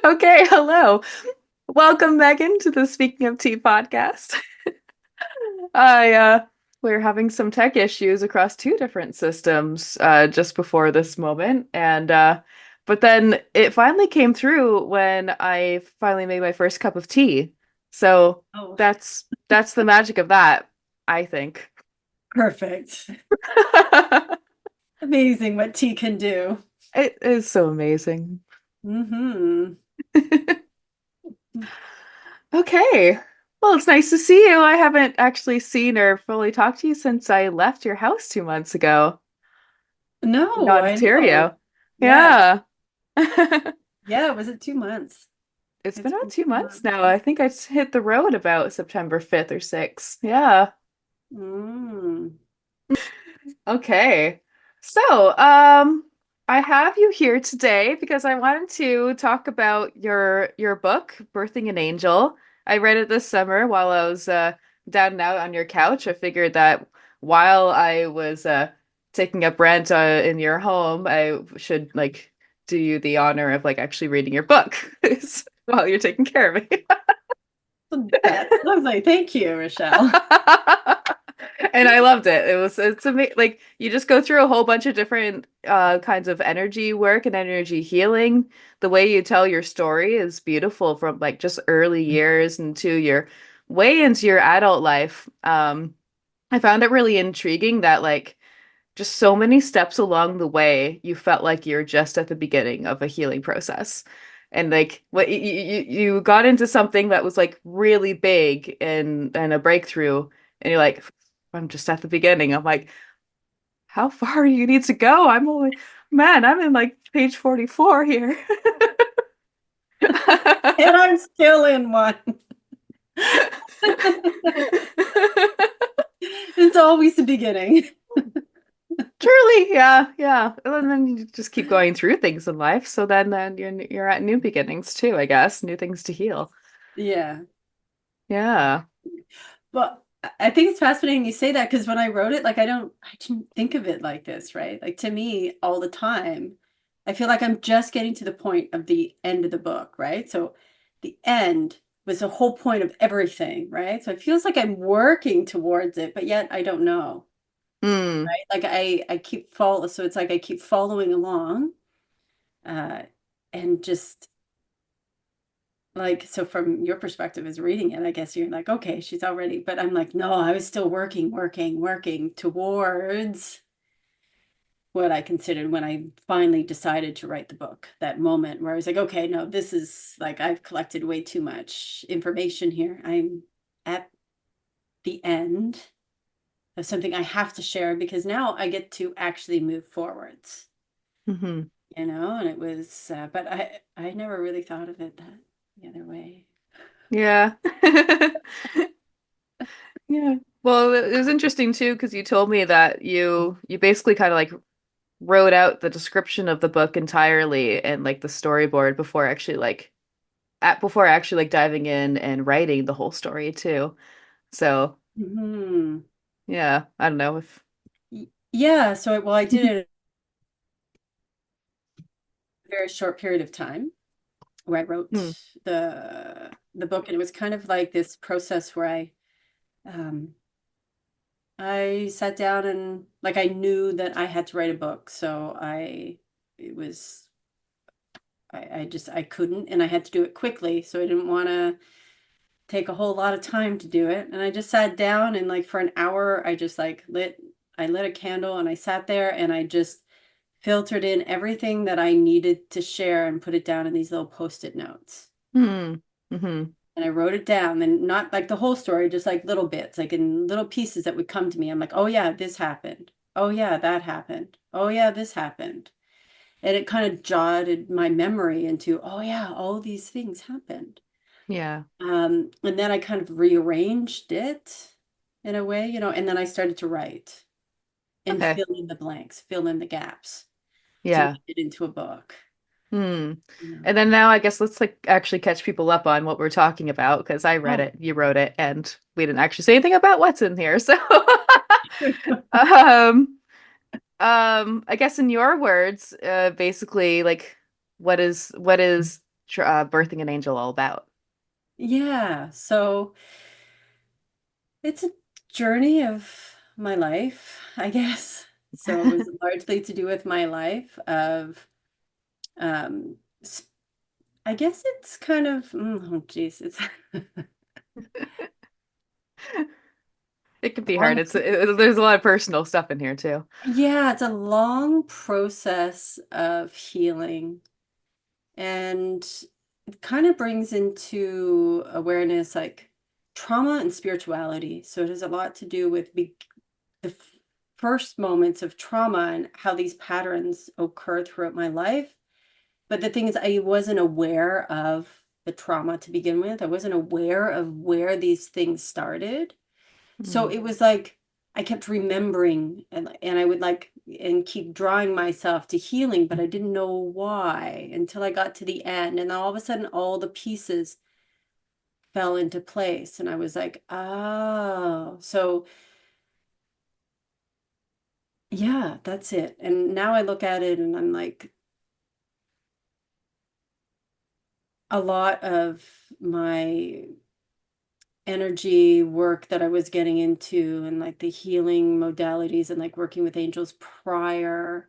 Okay, hello. Welcome, Megan, to the Speaking of Tea podcast. I we're having some tech issues across two different systems just before this moment, and but then it finally came through when I finally made my first cup of tea. So Oh, that's the magic of that, I think. perfect. Amazing what tea can do. It is so amazing. Hmm. Okay. Well, it's nice to see you. I haven't actually seen or fully talked to you since I left your house 2 months ago in No, I know. Ontario. Yeah. Yeah. Yeah. Was it 2 months? It's been It's about been two two months months. now. I think I hit the road about September 5th or 6th. Yeah. Mm. Okay. So, I have you here today because I wanted to talk about your book, Birthing an Angel. I read it this summer while I was down and out on your couch. I figured that while I was taking up rent in your home, I should like do you the honor of like actually reading your book while you're taking care of me. That's lovely. Thank you, Rochelle. And I loved it. It's amazing. Like you just go through a whole bunch of different kinds of energy work and energy healing. The way you tell your story is beautiful from like just early years into your way into your adult life. I found it really intriguing that like just so many steps along the way, you felt like you're just at the beginning of a healing process. And like what you got into something that was like really big and a breakthrough, and you're like, I'm just at the beginning. I'm like, how far do you need to go? I'm in like page 44 here. And I'm still in one. It's always the beginning. Truly, yeah, yeah. And then you just keep going through things in life. So then you're at new beginnings too, I guess, new things to heal. Yeah. Yeah. Well, I think it's fascinating you say that because when I wrote it, like I didn't think of it like this, right? Like to me, all the time, I feel like I'm just getting to the point of the end of the book, right? So the end was the whole point of everything, right? So it feels like I'm working towards it, but yet I don't know, Mm, right? Like I keep so it's like I keep following along, uh, and just like, so from your perspective as reading it, I guess you're like, okay, she's already, but I'm like, no, I was still working towards what I considered when I finally decided to write the book. That moment where I was like, okay, no, this is like, I've collected way too much information here. I'm at the end of something I have to share because now I get to actually move forwards, hmm and it was, but I never really thought of it that the other way. Yeah. Yeah. Well, it was interesting too because you told me that you basically kind of like wrote out the description of the book entirely and like the storyboard before actually like diving in and writing the whole story too. So, Hmm. yeah, I don't know if Yeah, so well, I did it in a very short period of time where I wrote Hmm. the book, and it was kind of like this process where um I sat down and like I knew that I had to write a book, so I it was I just I couldn't, and I had to do it quickly, so I didn't want to take a whole lot of time to do it, and I just sat down and like for an hour I just like lit a candle and I sat there and I just filtered in everything that I needed to share and put it down in these little post-it notes. Hmm. Hmm. And I wrote it down, and not like the whole story, just like little bits, like in little pieces that would come to me. I'm like, oh yeah, this happened. Oh yeah, that happened. Oh yeah, this happened. And it kind of jotted my memory into, oh yeah, all these things happened. Yeah. And then I kind of rearranged it in a way, and then I started to write and Okay. fill in the blanks, fill in the gaps to make Yeah. it into a book. Hmm. You know. And then now I guess let's like actually catch people up on what we're talking about because I read Oh. it, you wrote it, and we didn't actually say anything about what's in here. So, um, I guess in your words, basically, like, what is Birthing an Angel all about? Yeah, so it's a journey of my life, I guess. So it was largely to do with my life of um I guess it's kind of oh geez, it's It can be hard. long. There's a lot of personal stuff in here too. Yeah, it's a long process of healing. And it kind of brings into awareness like trauma and spirituality. So it has a lot to do with the first moments of trauma and how these patterns occur throughout my life. But the thing is, I wasn't aware of the trauma to begin with. I wasn't aware of where these things started. So Mm. it was like I kept remembering and I would like and keep drawing myself to healing, but I didn't know why until I got to the end. And then all of a sudden all the pieces fell into place. And I was like, oh, so yeah, that's it. And now I look at it and I'm like, a lot of my energy work that I was getting into and like the healing modalities and like working with angels prior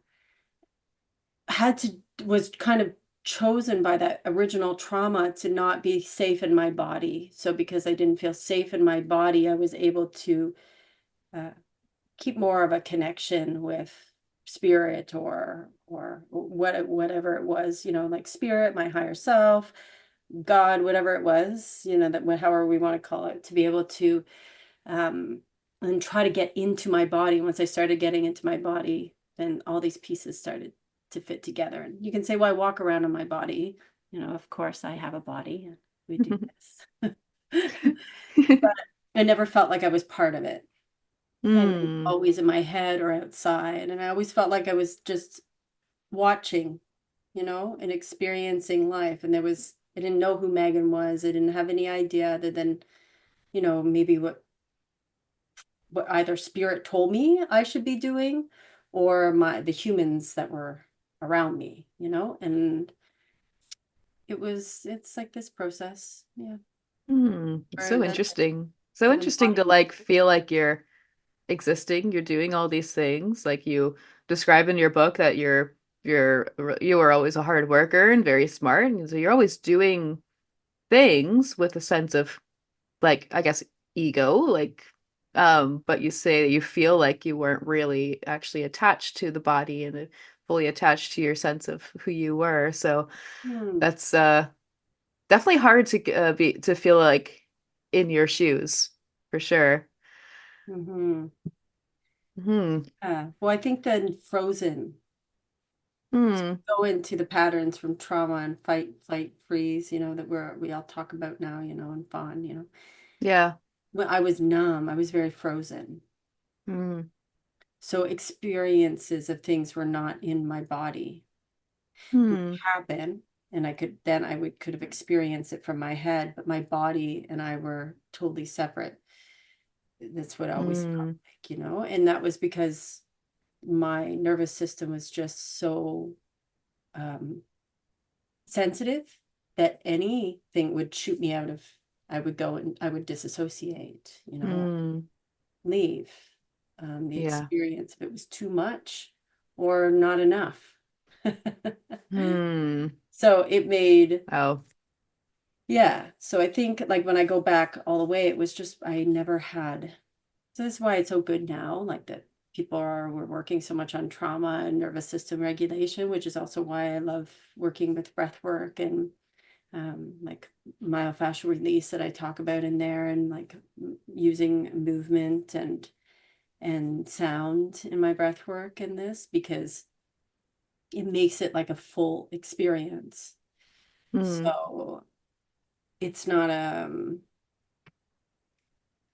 had to was kind of chosen by that original trauma to not be safe in my body. So because I didn't feel safe in my body, I was able to uh, keep more of a connection with spirit or whatever it was, you know, like spirit, my higher self, God, whatever it was, you know, that however we want to call it, to be able to um, and try to get into my body. Once I started getting into my body, then all these pieces started to fit together. And you can say, well, I walk around on my body. You know, of course, I have a body and we do this. But I never felt like I was part of it. And it was Mm. always in my head or outside. And I always felt like I was just watching, you know, and experiencing life. And I didn't know who Megan was. I didn't have any idea other than, you know, maybe what either spirit told me I should be doing or the humans that were around me, you know? And it's like this process. Yeah. It's Or so that interesting. So of interesting to embodiment. like feel like you're existing, you're doing all these things. Like you describe in your book that you were always a hard worker and very smart. And so you're always doing things with a sense of like, I guess, ego, like but you say that you feel like you weren't really actually attached to the body and fully attached to your sense of who you were. So Hmm. that's definitely hard to be to feel like in your shoes for sure. Mm-hmm. Hmm. Well, I think then frozen. So Hmm. we go into the patterns from trauma and fight, flight, freeze, you know, that we all talk about now, you know, and fawn, you know. Yeah. When I was numb, I was very frozen. Hmm. So experiences of things were not in my body. Would Hmm. happen and I would could have experienced it from my head, but my body and I were totally separate. That's what I always felt Hmm. like, you know, and that was because my nervous system was just so um, sensitive that anything would shoot me out of, I would go and I would disassociate, you know, Hmm. leave the Yeah. experience if it was too much or not enough. Hmm. So it made Oh. Yeah. So I think like when I go back all the way, it was just I never had. So that's why it's so good now, like that we're working so much on trauma and nervous system regulation, which is also why I love working with breath work and like myofascial release that I talk about in there and like using movement and sound in my breath work in this because it makes it like a full experience. Hmm. So it's not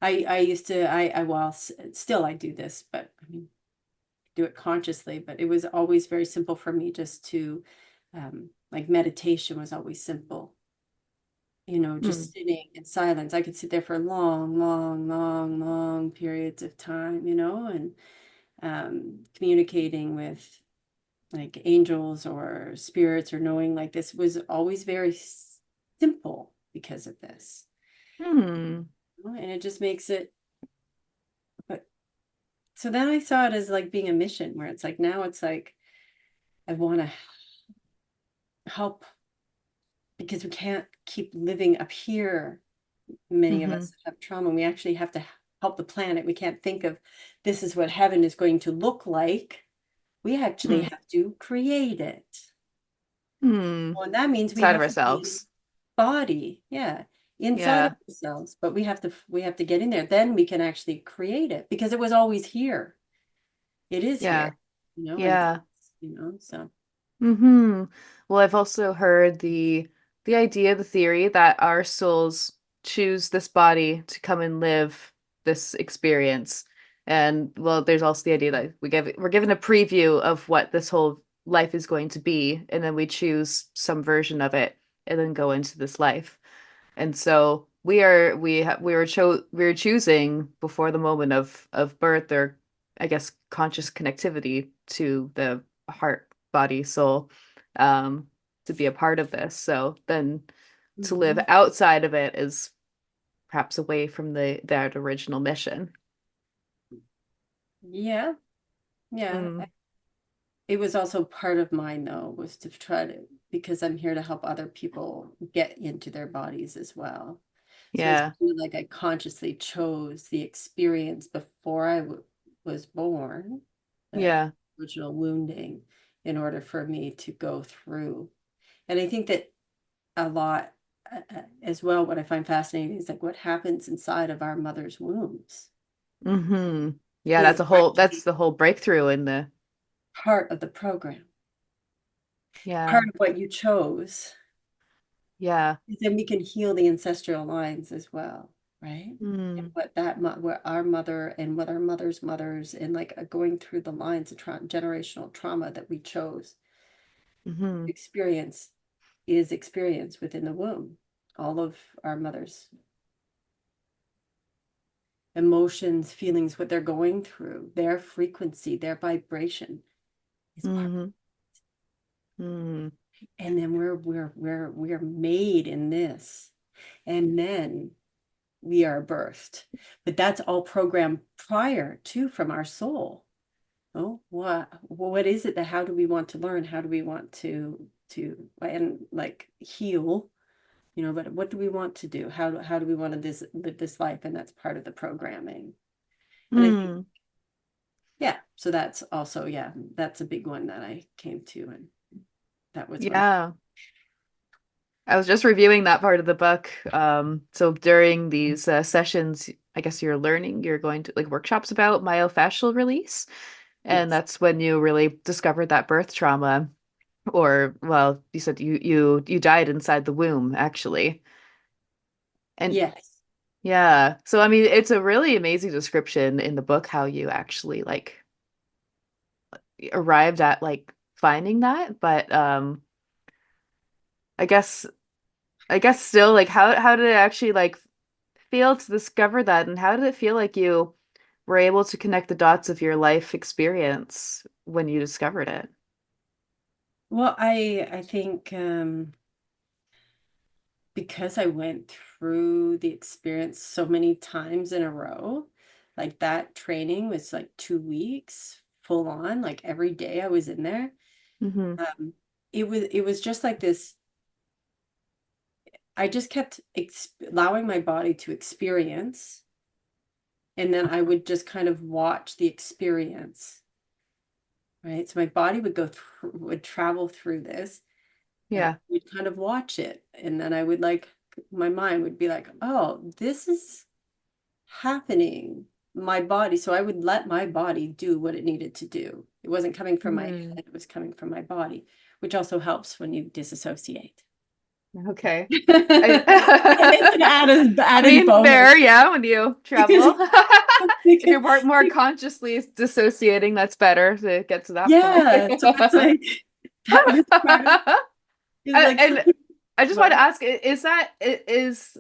I used to I well still I do this, but I mean do it consciously, but it was always very simple for me just to like meditation was always simple. You know, Hmm. just sitting in silence. I could sit there for long, long, long, long periods of time, you know, and communicating with like angels or spirits or knowing like this was always very simple because of this. Hmm. And it just makes it, but so then I saw it as like being a mission where it's like now it's like I want to help because we can't keep living up here. Many of Hmm. us have trauma. We actually have to help the planet. We can't think of this is what heaven is going to look like. We actually Hmm. have to create it. Hmm. Well, and that means we Inside of have to be ourselves. body, yeah, inside of Yeah. ourselves. But we have to get in there. Then we can actually create it because it was always here. It is here, Yeah. and Yeah. so. Hmm. Well, I've also heard the idea, the theory that our souls choose this body to come and live this experience. And well, there's also the idea that we're given a preview of what this whole life is going to be, and then we choose some version of it and then go into this life. And so we were choosing before the moment of birth, or I guess conscious connectivity to the heart, body, soul, um, to be a part of this. So then to live Mhm. outside of it is perhaps away from the that original mission. Yeah, yeah. Mm, It was also part of mine though, was to try to, because I'm here to help other people get into their bodies as well. So it's yeah, kind of like I consciously chose the experience before I was born, the yeah. original wounding, in order for me to go through. And I think that a lot as well, what I find fascinating is like what happens inside of our mother's wombs Hmm. Yeah, is that's actually the whole breakthrough in the part of the program, yeah. part of what you chose. Yeah. Then we can heal the ancestral lines as well, right? And Mm, what our mother and what our mother's mothers and like going through the lines of generational trauma that we chose hmm. experience is experienced within the womb. All of our mothers' emotions, feelings, what they're going through, their frequency, their vibration is part. Hmm. Mm, And then we're made in this, and then we are birthed. But that's all programmed prior to from our soul. Oh, what is it that how do we want to learn? How do we want to and like heal? But what do we want to do? How do we want to live this life? And that's part of the programming. And I think, mm. yeah, so that's also, yeah, that's a big one that I came to. And that was one. Yeah. I was just reviewing that part of the book. So during these sessions, I guess you're going to like workshops about myofascial release, and Yes. that's when you really discovered that birth trauma, or well, you said you died inside the womb, actually. And Yes. yeah, so I mean, it's a really amazing description in the book how you actually like arrived at like finding that, but I guess I guess still like how did it actually like feel to discover that, and how did it feel like you were able to connect the dots of your life experience when you discovered it? Well, I think because I went through the experience so many times in a row, like that training was like 2 weeks full on, like every day I was in there. Hmm. It was just like this. I just kept allowing my body to experience, and then I would just kind of watch the experience, right? So my body would would travel through this, and I Yeah. would kind of watch it, and then I would like my mind would be like, oh, this is happening, my body. So I would let my body do what it needed to do. It wasn't coming from my Mm. head, it was coming from my body, which also helps when you disassociate. Okay. I It's an added I added mean, bonus fair, yeah, when you because travel. If because you're more consciously dissociating, that's better to get to that point. yeah, so it's like that was part of it's like some And people, I just want to what? ask, is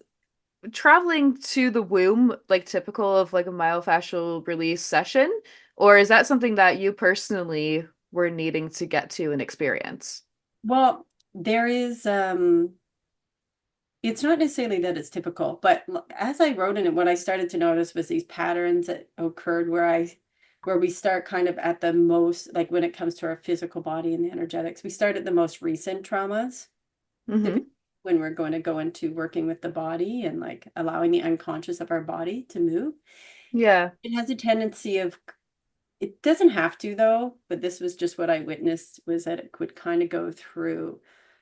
traveling to the womb like typical of like a myofascial release session, or is that something that you personally we're needing to get to and experience. Well, there is it's not necessarily that it's typical, but as I wrote in it, what I started to notice was these patterns that occurred where we start kind of at the most, like when it comes to our physical body and the energetics, we start at the most recent traumas, Mm-hmm. typically when we're going to go into working with the body and like allowing the unconscious of our body to move. Yeah. It has a tendency of, it doesn't have to though, but this was just what I witnessed was that it could kind of go through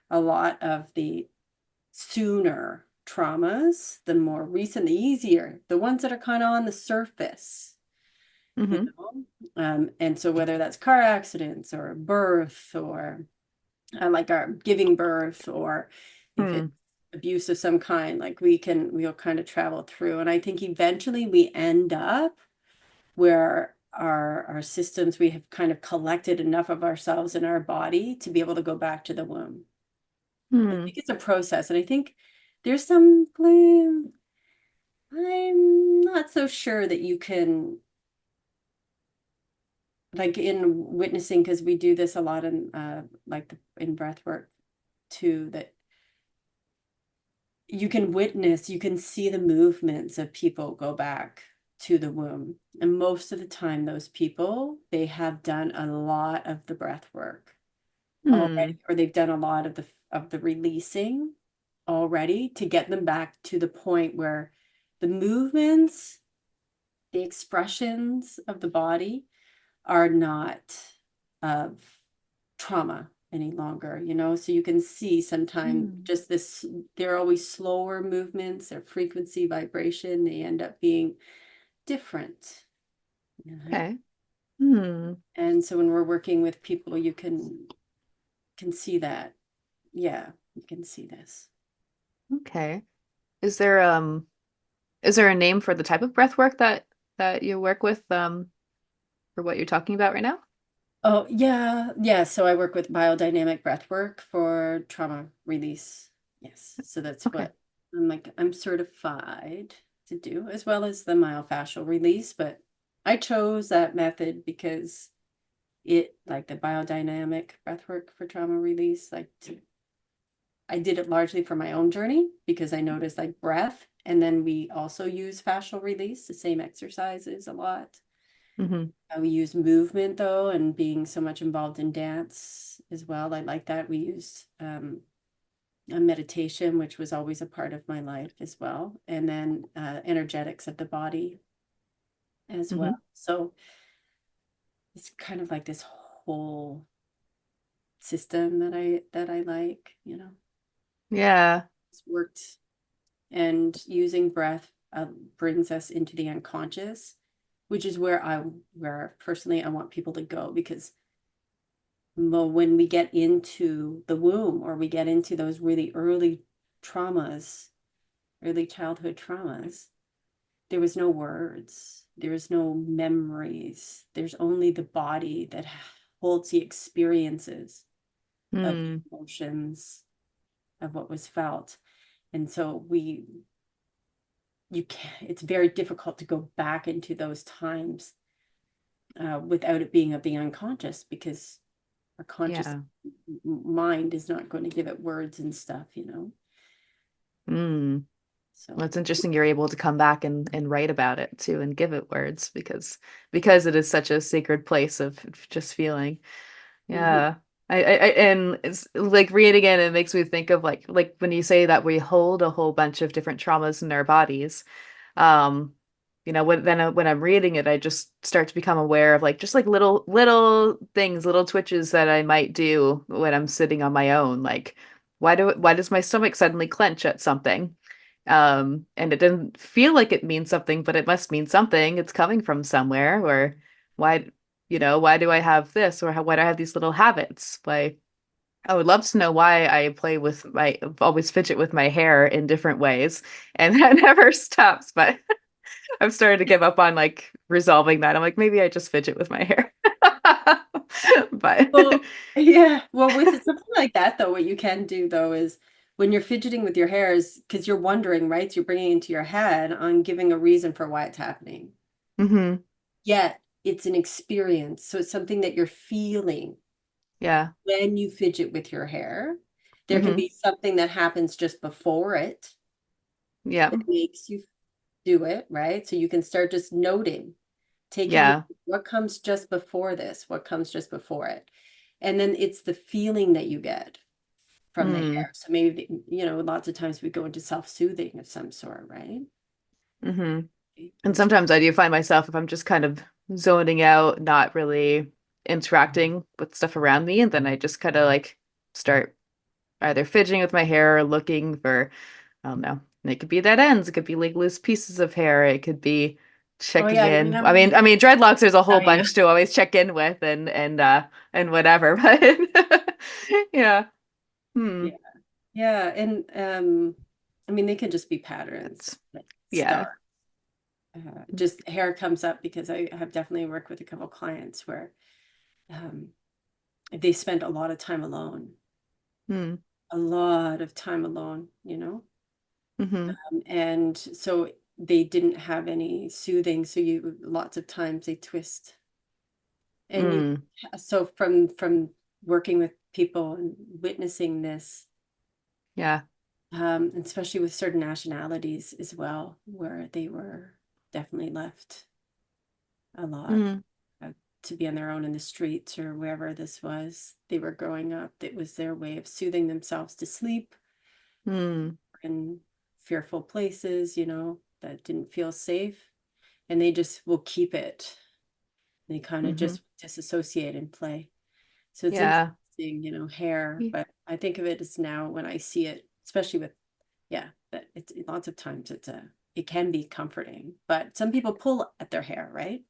a lot of the sooner traumas, the more recent, the easier, the ones that are kind of on the surface, you Mm-hmm. know? And so whether that's car accidents or birth or like our giving birth or if it's Hmm. abuse of some kind, like we'll kind of travel through. And I think eventually we end up where our systems, we have kind of collected enough of ourselves in our body to be able to go back to the womb. I Hmm. think it's a process, and I think there's some blame. I'm not so sure that you can, like in witnessing, because we do this a lot in in breath work too, that you can witness, you can see the movements of people go back to the womb. And most of the time, those people, they have done a lot of the breath work already, Hmm. or they've done a lot of the releasing already to get them back to the point where the movements, the expressions of the body are not of trauma any longer, you know? So you can see sometimes Hmm. just this, they're always slower movements, their frequency, vibration, they end up being different, you know? Okay. Hmm. And so when we're working with people, you can see that. Yeah, you can see this. Okay. Is there a name for the type of breath work that you work with for what you're talking about right now? Oh, yeah. Yeah. So I work with biodynamic breath work for trauma release. Yes. So that's Okay. what I'm certified to do, as well as the myofascial release. But I chose that method because it, like the biodynamic breath work for trauma release, I did it largely for my own journey because I noticed like breath. And then we also use fascial release, the same exercises a lot. Hmm. We use movement though, and being so much involved in dance as well. I like that. We used a meditation, which was always a part of my life as well, and then energetics of the body as well. Hmm. So it's kind of like this whole system that I like, you know. Yeah. It's worked, and using breath brings us into the unconscious, which is where personally I want people to go because when we get into the womb or we get into those really early traumas, early childhood traumas, there was no words, there was no memories. There's only the body that holds the experiences of the Hmm. emotions of what was felt. And so you can't, it's very difficult to go back into those times without it being of the unconscious because our conscious Yeah. mind is not going to give it words and stuff, you know? Mm. Well, So, it's interesting you're able to come back and write about it too and give it words because it is such a sacred place of just feeling. mhm. Yeah. And it's like reading it, it makes me think of like when you say that we hold a whole bunch of different traumas in our bodies. Um, when I'm reading it, I just start to become aware of like just like little things, little twitches that I might do when I'm sitting on my own. Like why does my stomach suddenly clench at something? And it didn't feel like it means something, but it must mean something. It's coming from somewhere. Or why, why do I have this? Or why do I have these little habits? Why I would love to know why I play with always fidget with my hair in different ways, and that never stops. But I'm starting to give up on like resolving that. I'm like, maybe I just fidget with my hair. But Well, yeah. Well, with something like that, though, what you can do, though, is when you're fidgeting with your hair is because you're wondering, right? So you're bringing it into your head on giving a reason for why it's happening. hmm Yet it's an experience. So it's something that you're feeling. Yeah. when you fidget with your hair. There can Mm-hmm. be something that happens just before it Yeah. that makes you do it, right? So you can start just noting, taking Yeah. what comes just before this, what comes just before it. And then it's the feeling that you get from the Mm. hair. So maybe, lots of times we go into self-soothing of some sort, right? Mm-hmm. And And so, sometimes I do find myself if I'm just kind of zoning out, not really interacting with stuff around me, and then I just kind of like start either fidgeting with my hair or looking for, I don't know. It could be dead ends, it could be like loose pieces of hair, it could be oh checking yeah, I in. remember you Dreadlocks there's a whole tell you. bunch to always check in with and whatever, but yeah. Hmm. Yeah. Yeah. And I mean they can just be patterns That's that yeah. start. Just hair comes up because I have definitely worked with a couple clients where um, they spend a lot of time alone, Hmm. a lot of time alone. Mm-hmm. And so they didn't have any soothing. So you lots of times they twist. And you Mm. so from working with people and witnessing this, Yeah. and especially with certain nationalities as well, where they were definitely left a lot Mm. uh, to be on their own in the streets or wherever this was. They were growing up. It was their way of soothing themselves to sleep Mm. in fearful places, that didn't feel safe. And they just will keep it. They kind of Mm-hmm. just disassociate and play. So it's Yeah. interesting, hair, but I think of it as now when I see it, especially with, yeah, that it's lots of times it can be comforting, but some people pull at their hair, right?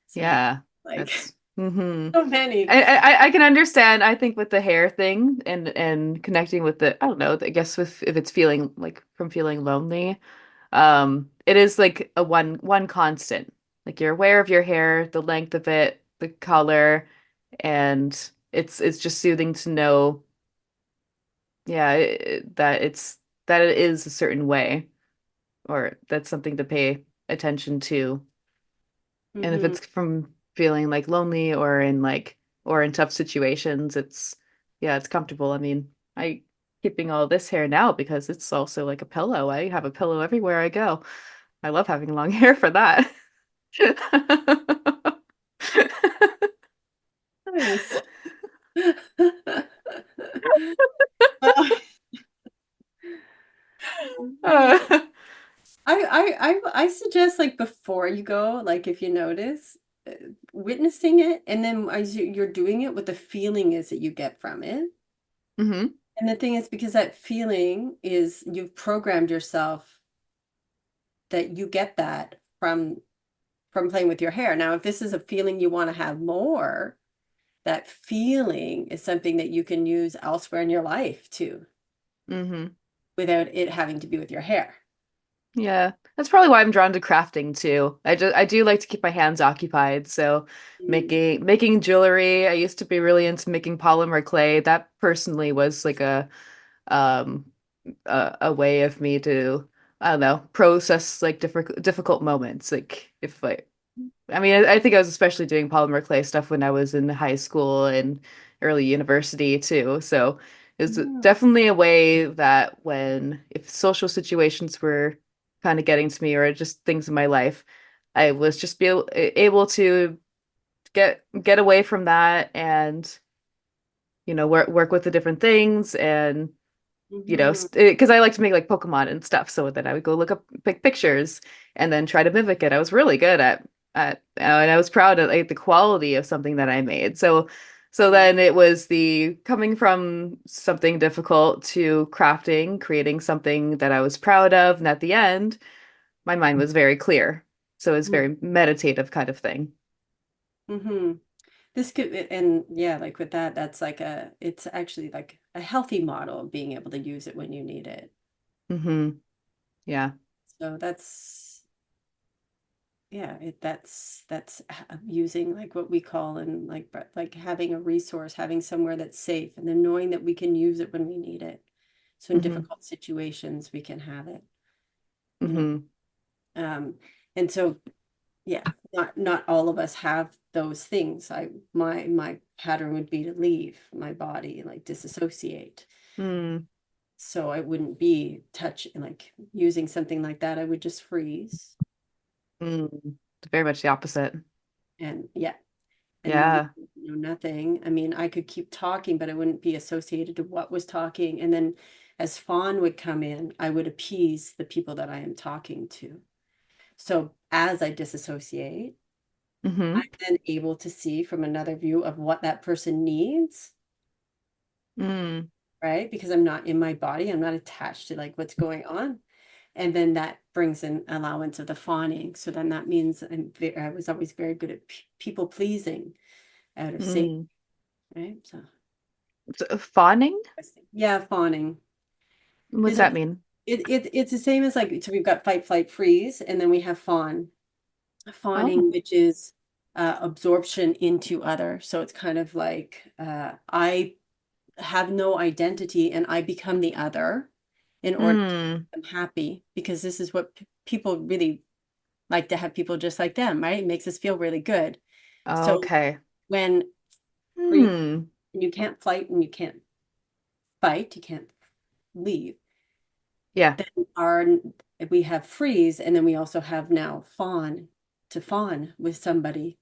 So they Yeah, like that's mm-hmm. so many. I can understand. I think with the hair thing and connecting with the I don't know. I guess with if it's feeling like from feeling lonely, it is like a one constant. Like you're aware of your hair, the length of it, the color, and it's just soothing to know, yeah, that it is a certain way, or that's something to pay attention to. And if Hmm. it's from feeling like lonely or in tough situations, it's yeah, it's comfortable. I mean, I keeping all this hair now because it's also like a pillow. I have a pillow everywhere I go. I love having long hair for that. Nice. Well, Uh, I suggest like before you go, like if you notice, uh, witnessing it, and then as you're doing it, what the feeling is that you get from it. hmm And the thing is, because that feeling is you've programmed yourself that you get that from playing with your hair. Now, if this is a feeling you want to have more, that feeling is something that you can use elsewhere in your life too, hmm without it having to be with your hair. Yeah, that's probably why I'm drawn to crafting too. I do like to keep my hands occupied. So Mm. making jewelry. I used to be really into making polymer clay. That personally was like um a way of me to I don't know process like difficult moments. Like if I mean I think I was especially doing polymer clay stuff when I was in high school and early university too. So it's Yeah. definitely a way that when if social situations were kind of getting to me or just things in my life, I was just able to get away from that and work with the different things and Hmm. because I like to make like Pokemon and stuff. So then I would go look up pictures and then try to mimic it. I was really good at and I was proud of like the quality of something that I made. So Yeah. then it was the coming from something difficult to crafting, creating something that I was proud of, and at the end, my mind was very clear. So it was very meditative kind of thing. Mm-hmm. This could, and yeah, like with that, it's actually like a healthy model of being able to use it when you need it. Yeah. So yeah, that's using like what we call and like having a resource, having somewhere that's safe, and then knowing that we can use it when we need it. So in hmm difficult situations, we can have it, you know. hmm Um, and so yeah, not all of us have those things. My pattern would be to leave my body, like disassociate. Mm, So I wouldn't be touch like using something like that. I would just freeze mm. Very much the opposite. and yeah, and Yeah. nothing. I mean, I could keep talking, but I wouldn't be associated to what was talking. And then as fawn would come in, I would appease the people that I am talking to. So as I disassociate, I'm Mm-hmm. then able to see from another view of what that person needs, Mm, right? Because I'm not in my body, I'm not attached to like what's going on. And then that brings in allowance of the fawning. So then that means I was always very good at people pleasing out of safety, mm. right? So, So, fawning? yeah, fawning. What's Is that mean? it's the same as like, so we've got fight, flight, freeze, and then we have fawn. Fawning, Oh. which is absorption into other. So it's kind of like I have no identity and I become the other in order to Mm. make them happy because this is what people really like to have people just like them, right? It makes us feel really good. So Okay. when free, Hmm. you can't flight and you can't fight, you can't leave. Yeah. Then our we have freeze, and then we also have now fawn to fawn with somebody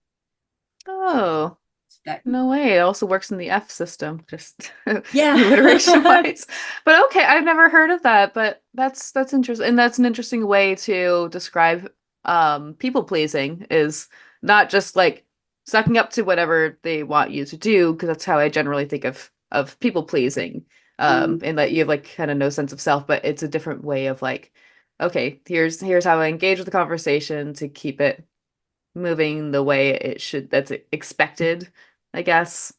Oh. that No way. It also works in the F system, just alliteration yeah. wise. But okay, I've never heard of that, but that's interesting. And that's an interesting way to describe people pleasing is not just like sucking up to whatever they want you to do, because that's how I generally think of people pleasing. Mm. And that you have like kind of no sense of self, but it's a different way of like, okay, here's how I engage with the conversation to keep it moving the way it should, that's expected, I guess.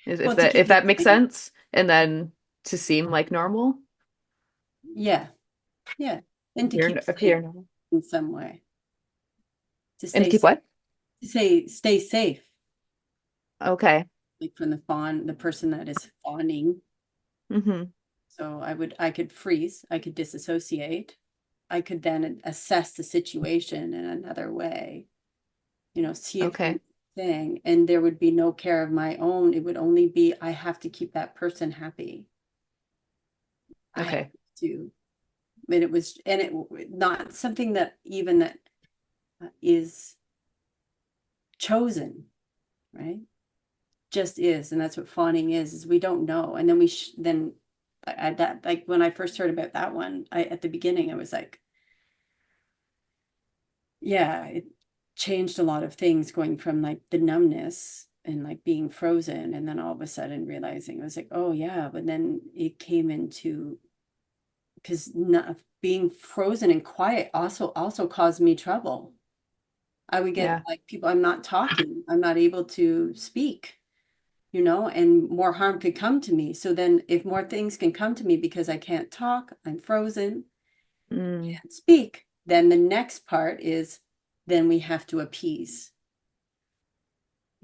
If Well, to that keep if it that makes safe. sense. And then to seem like normal. Yeah, yeah. And to keep Appear safe normal. in some way. To And to stay keep safe. what? To say stay safe, Okay. like from the fawn, the person that is fawning. Mm-hmm. So I could freeze, I could disassociate, I could then assess the situation in another way, see it from Okay. the thing, and there would be no care of my own. It would only be I have to keep that person happy. I have Okay. to. And it was, and it not something that even that is chosen, right? Just is, and that's what fawning is we don't know, and then then that like when I first heard about that one, I at the beginning I was like, yeah, it changed a lot of things going from like the numbness and like being frozen, and then all of a sudden realizing I was like, oh yeah, but then it came into because not being frozen and quiet also caused me trouble. I would get Yeah. like people, I'm not talking, I'm not able to speak, and more harm could come to me. So then if more things can come to me because I can't talk, I'm frozen, Mm. can't speak, then the next part is then we have to appease.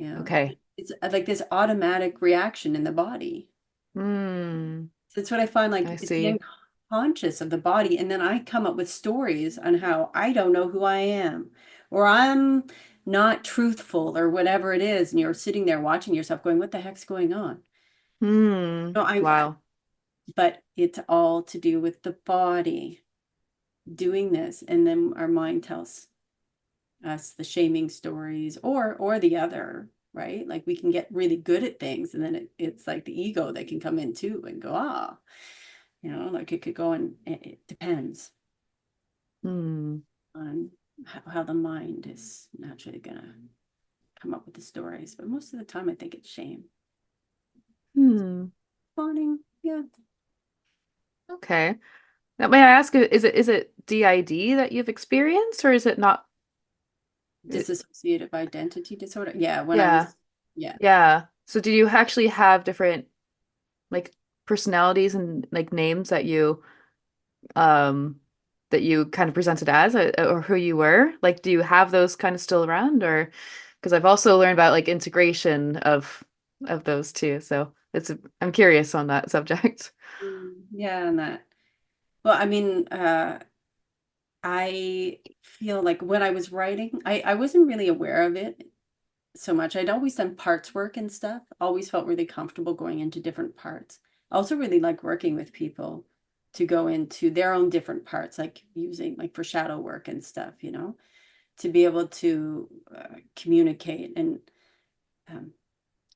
Okay. It's like this automatic reaction in the body. Mm. So that's what I find like I it's the see. unconscious of the body. And then I come up with stories on how I don't know who I am, or I'm not truthful, or whatever it is. And you're sitting there watching yourself going, what the heck's going on? Hmm. No, Wow. but it's all to do with the body doing this. And then our mind tells us the shaming stories or the other, right? Like we can get really good at things, and then it's like the ego that can come in too and go, like it could go, and it depends Hmm. on how the mind is naturally gonna come up with the stories. But most of the time I think it's shame. Hmm. Fawning, yeah. Okay. Now, may I ask, is it DID that you've experienced, or is it not? Dissociative identity disorder. Yeah, when I Yeah. was, yeah. Yeah. So do you actually have different like personalities and like names um that you kind of presented as, or who you were? Like, do you have those kind of still around, or because I've also learned about like integration of those too. So I'm curious on that subject. Yeah, and that. Well, I mean, I feel like when I was writing, I wasn't really aware of it so much. I'd always done parts work and stuff, always felt really comfortable going into different parts. I also really like working with people to go into their own different parts, like using like for shadow work and stuff, to be able to communicate and um,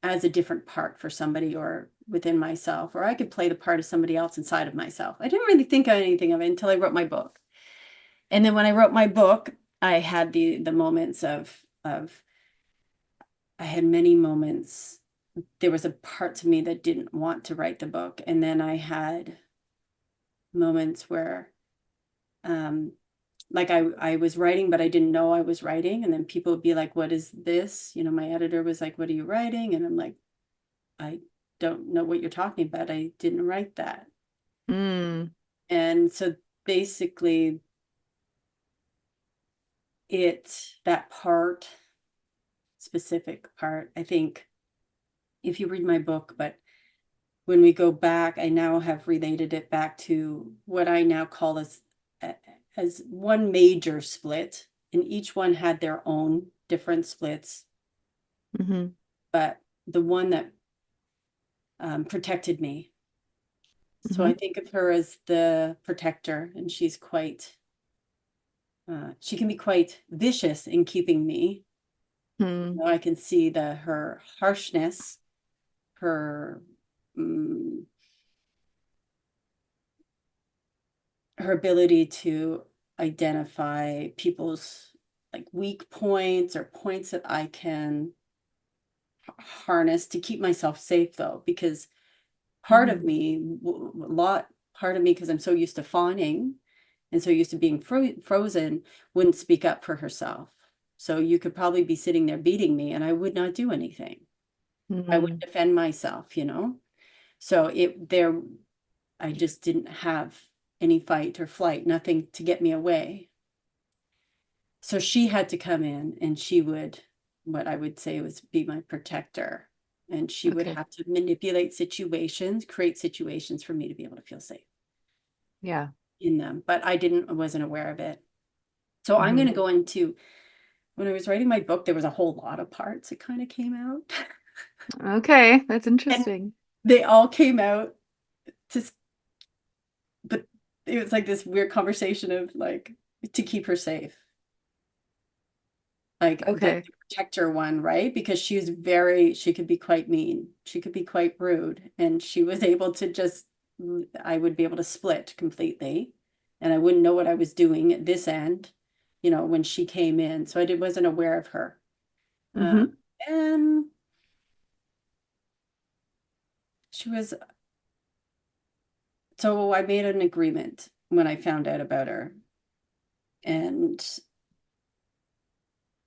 as a different part for somebody or within myself, or I could play the part of somebody else inside of myself. I didn't really think of anything of it until I wrote my book. And then when I wrote my book, I had the moments of I had many moments. There was a part to me that didn't want to write the book. And then I had moments where um like I was writing, but I didn't know I was writing. And then people would be like, what is this? My editor was like, what are you writing? And I'm like, I don't know what you're talking about. I didn't write that. Mm. And so basically that part, specific part, I think if you read my book, but when we go back, I now have related it back to what I now call as one major split, and each one had their own different splits, Hmm. but the one that protected me. So I Hmm. think of her as the protector, and she can be quite vicious in keeping me. Hmm. I can see her harshness, her mm, her ability to identify people's like weak points or points that I can harness to keep myself safe though, because part of Hmm. me, part of me, because I'm so used to fawning and so used to being frozen, wouldn't speak up for herself. So you could probably be sitting there beating me and I would not do anything. I would Hmm. defend myself. So I just didn't have any fight or flight, nothing to get me away. So she had to come in and she would, what I would say was be my protector. And she would Okay. have to manipulate situations, create situations for me to be able to feel safe Yeah. in them. But I wasn't aware of it. So I'm going Hmm. to go into, when I was writing my book, there was a whole lot of parts that kind of came out. Okay, that's And interesting. they all came out to, but it was like this weird conversation of like to keep her safe. Like the Okay. protector one, right? Because she could be quite mean. She could be quite rude. And she was able to I would be able to split completely. And I wouldn't know what I was doing at this end, when she came in. So wasn't aware of her. Hmm. And she was, so I made an agreement when I found out about her. And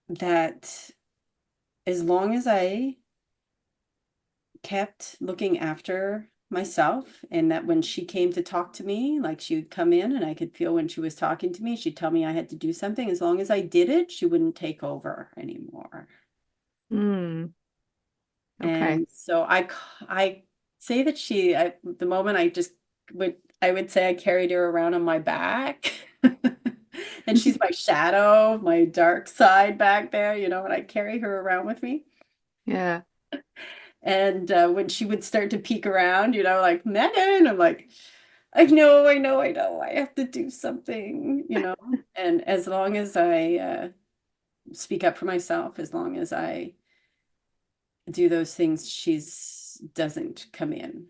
that as long as I kept looking after myself and that when she came to talk to me, like she would come in and I could feel when she was talking to me, she'd tell me I had to do something. As long as I did it, she wouldn't take over anymore. Mm. Okay. And so I say that the moment I would say I carried her around on my back. And she's my shadow, my dark side back there, and I carry her around with me. Yeah. And when she would start to peek around, like, Megan, I'm like, I know, I have to do something. And as long as I speak up for myself, as long as I do those things, she's doesn't come in,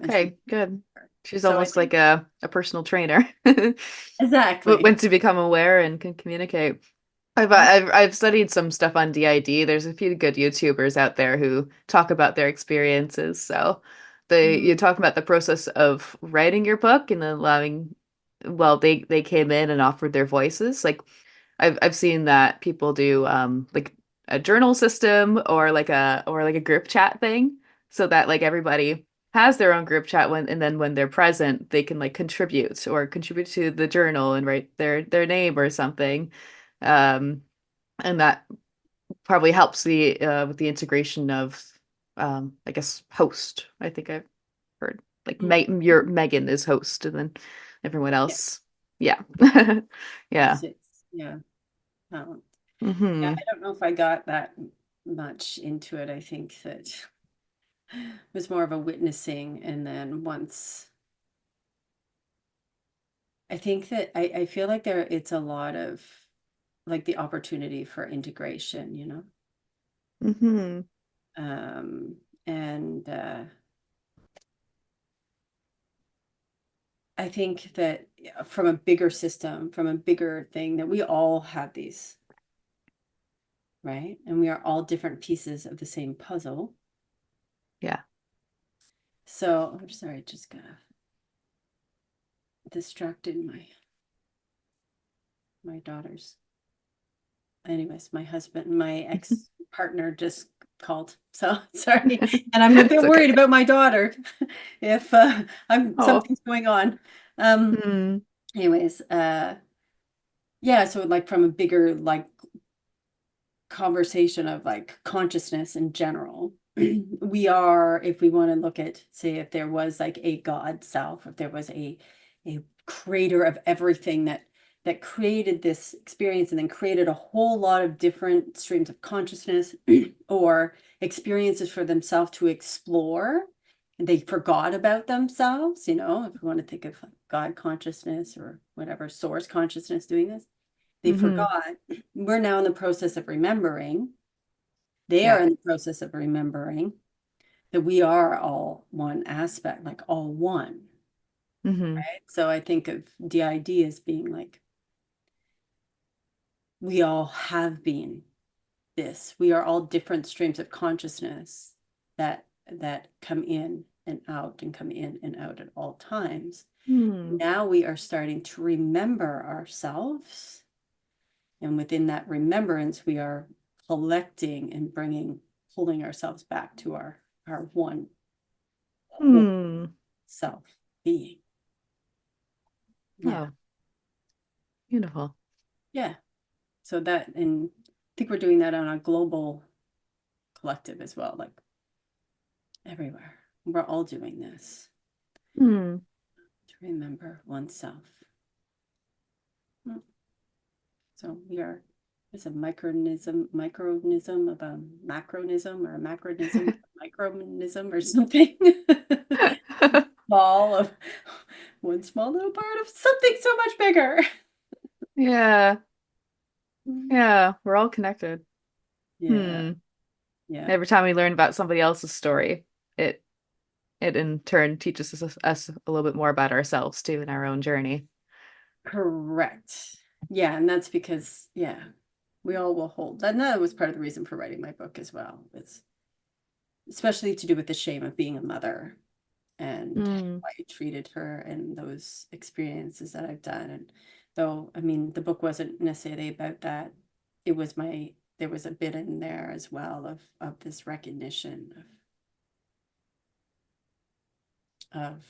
and she, Okay, good. She's so I almost think like a personal trainer. exactly. Once you become aware and can communicate. Yeah. I've studied some stuff on DID. There's a few good YouTubers out there who talk about their experiences. So you Mm, talk about the process of writing your book and then allowing, well, they came in and offered their voices. Like I've seen that people do like a journal system or like a group chat thing so that like everybody has their own group chat when and then when they're present they can like contribute to the journal and write their name or something. Um, and that probably helps the with the integration of I guess host. I think I've heard like mm, Megan is host and then everyone yeah. else. Yeah. Yeah. Yeah. Um, yeah, Hmm. I don't know if I got that much into it. I think that it was more of a witnessing, and then once I think that I feel like there it's a lot of like the opportunity for integration, you know? Hmm. Um, and I think that from a bigger system, from a bigger thing, that we all have these, right? And we are all different pieces of the same puzzle. Yeah. So I'm sorry, just got distracted my daughters. Anyways, my husband, my ex-partner just called. So sorry. And I'm a It's bit okay. worried about my daughter if I'm Oh. something's going on. Um, Hmm. anyways, yeah, so like from a bigger like conversation of like consciousness in general. We are, if we want to look at, say, if there was like a God self, if there was a creator of everything that created this experience and then created a whole lot of different streams of consciousness or experiences for themselves to explore. And they forgot about themselves, you know, if we want to think of God consciousness or whatever source consciousness doing this, they Hmm. forgot. We're now in the process of remembering. They are Yeah. in the process of remembering that we are all one aspect, like all one. Hmm. Right? So I think of DID as being like, we all have been this. We are all different streams of consciousness that come in and out and come in and out at all times. Hmm. Now we are starting to remember ourselves. And within that remembrance, we are collecting and pulling ourselves back to our one whole Hmm. self being. Yeah. Oh, beautiful. Yeah. So that, and I think we're doing that on a global collective as well, like everywhere. We're all doing this Hmm. to remember oneself. Hmm. So we are, it's a micronism of a macronism or a macronism, micronism or something. Small of one small little part of something so much bigger. Yeah. Yeah. We're all connected. Yeah, Hmm. yeah, Every time we learn about somebody else's story, it it in turn teaches us a little bit more about ourselves too in our own journey. correct. Yeah, and that's because, yeah, we all will hold. And that was part of the reason for writing my book as well. It's especially to do with the shame of being a mother and Mm. how I treated her and those experiences that I've done. And though, I mean, the book wasn't necessarily about that. It was there was a bit in there as well of this recognition of